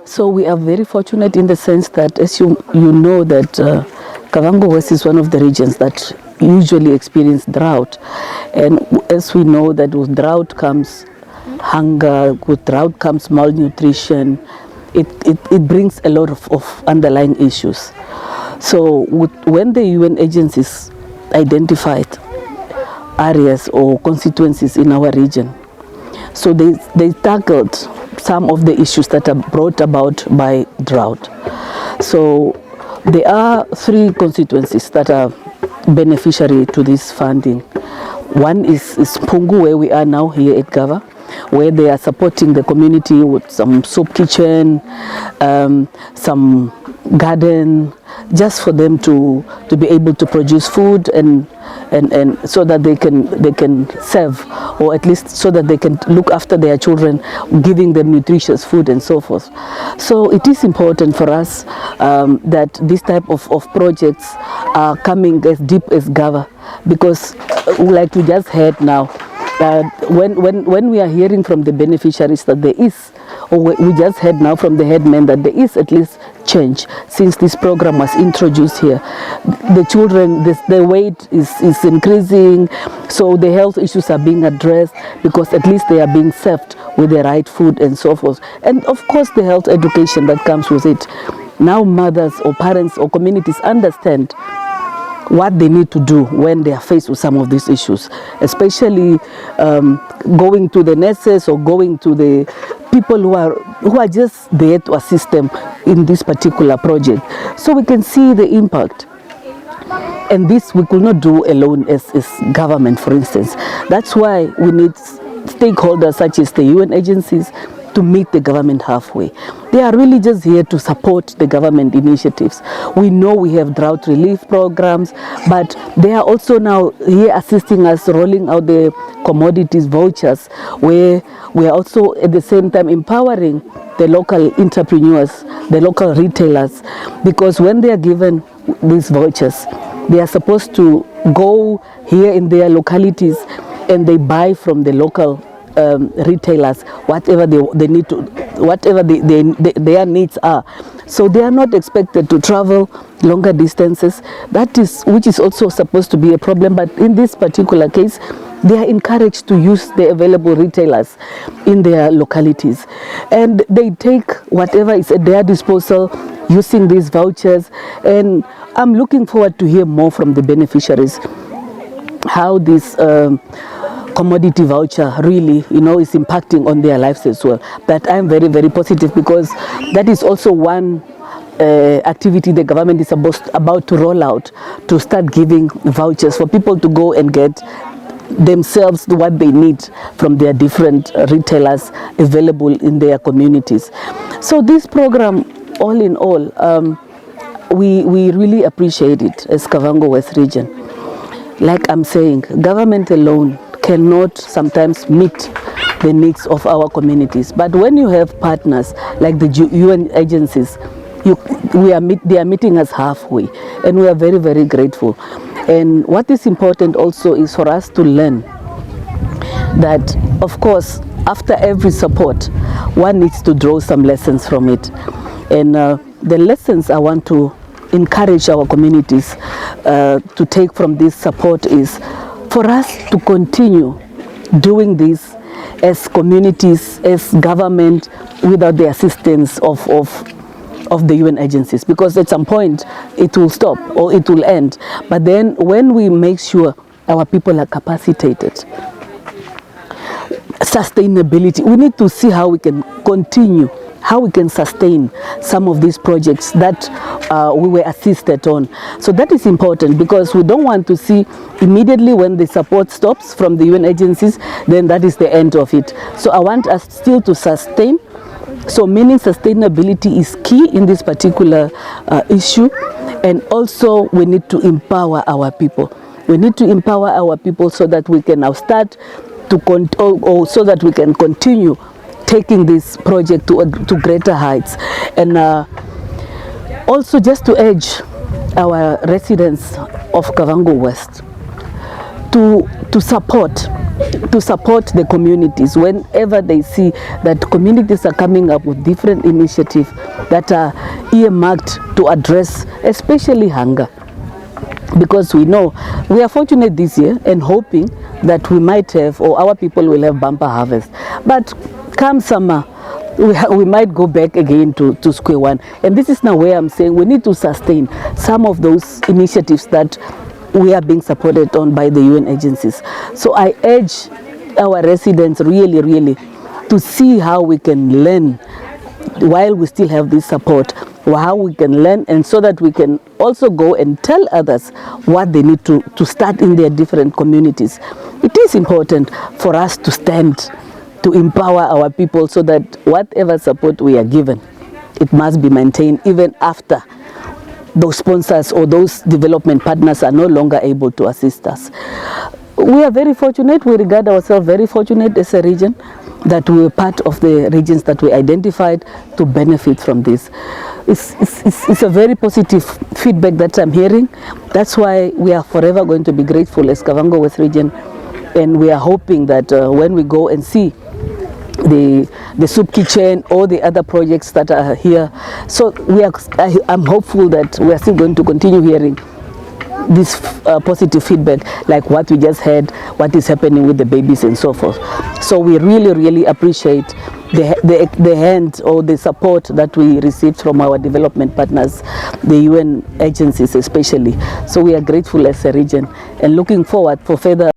So we are very fortunate in the sense that, as you know, that Kavango West is one of the regions that usually experience drought. And as we know that with drought comes hunger, with drought comes malnutrition. It brings a lot of underlying issues. So when the UN agencies identified areas or constituencies in our region, so they tackled some of the issues that are brought about by drought. So there are 3 constituencies that are beneficiary to this funding. One is Mpungu, where we are now here at Gava, where they are supporting the community with some soup kitchen, some garden, just for them to be able to produce food and so that they can serve, or at least so that they can look after their children, giving them nutritious food and so forth. So it is important for us that this type of projects are coming as deep as Gava, because like we just heard now, when we are hearing from the beneficiaries that there is, or we just heard now from the headman that there is at least change since this program was introduced here. The children, the weight is increasing, so the health issues are being addressed because at least they are being served with the right food and so forth. And of course the health education that comes with it. Now mothers or parents or communities understand what they need to do when they are faced with some of these issues, especially going to the nurses or going to the people who are just there to assist them in this particular project, so we can see the impact. And this we could not do alone as government, for instance. That's why we need stakeholders such as the UN agencies to meet the government halfway. They are really just here to support the government initiatives. We know we have drought relief programs, but they are also now here assisting us rolling out the commodities vouchers, where we are also at the same time empowering the local entrepreneurs, the local retailers, because when they are given these vouchers, they are supposed to go here in their localities and they buy from the local retailers whatever they need to, whatever their needs are. So they are not expected to travel longer distances, which is also supposed to be a problem, but in this particular case they are encouraged to use the available retailers in their localities, and they take whatever is at their disposal using these vouchers. And I'm looking forward to hear more from the beneficiaries how this commodity voucher really, is impacting on their lives as well. But I'm very, very positive, because that is also one activity the government is about to roll out, to start giving vouchers for people to go and get themselves what they need from their different retailers available in their communities. So this program, all in all, we really appreciate it as Kavango West region. Like I'm saying, government alone cannot sometimes meet the needs of our communities, but when you have partners like the UN agencies, they are meeting us halfway, and we are very, very grateful. And what is important also is for us to learn that, of course, after every support, one needs to draw some lessons from it. And the lessons I want to encourage our communities to take from this support is for us to continue doing this as communities, as government, without the assistance of the UN agencies, because at some point it will stop or it will end. But then when we make sure our people are capacitated, sustainability, we need to see how we can continue, how we can sustain some of these projects that we were assisted on. So that is important, because we don't want to see immediately when the support stops from the UN agencies, then that is the end of it. So I want us still to sustain. So meaning sustainability is key in this particular issue. And also we need to empower our people. We need to empower our people so that we can now start to so that we can continue taking this project to greater heights. And also just to urge our residents of Kavango West to support to support the communities whenever they see that communities are coming up with different initiatives that are earmarked to address especially hunger. Because we know we are fortunate this year and hoping that we might have, or our people will have bumper harvest. But come summer, we might go back again to square one. And this is now where I'm saying we need to sustain some of those initiatives that we are being supported on by the UN agencies. So I urge our residents really to see how we can learn while we still have this support, how we can learn, and so that we can also go and tell others what they need to start in their different communities. It is important for us to stand to empower our people so that whatever support we are given, it must be maintained even after those sponsors or those development partners are no longer able to assist us. We are very fortunate, we regard ourselves very fortunate as a region that we were part of the regions that we identified to benefit from this. It's a very positive feedback that I'm hearing. That's why we are forever going to be grateful as Kavango West region, and we are hoping that when we go and see the soup kitchen or the other projects that are here, so I'm hopeful that we are still going to continue hearing this positive feedback, like what we just heard, what is happening with the babies and so forth. So we really appreciate the hand or the support that we received from our development partners, the UN agencies especially. So we are grateful as a region and looking forward for further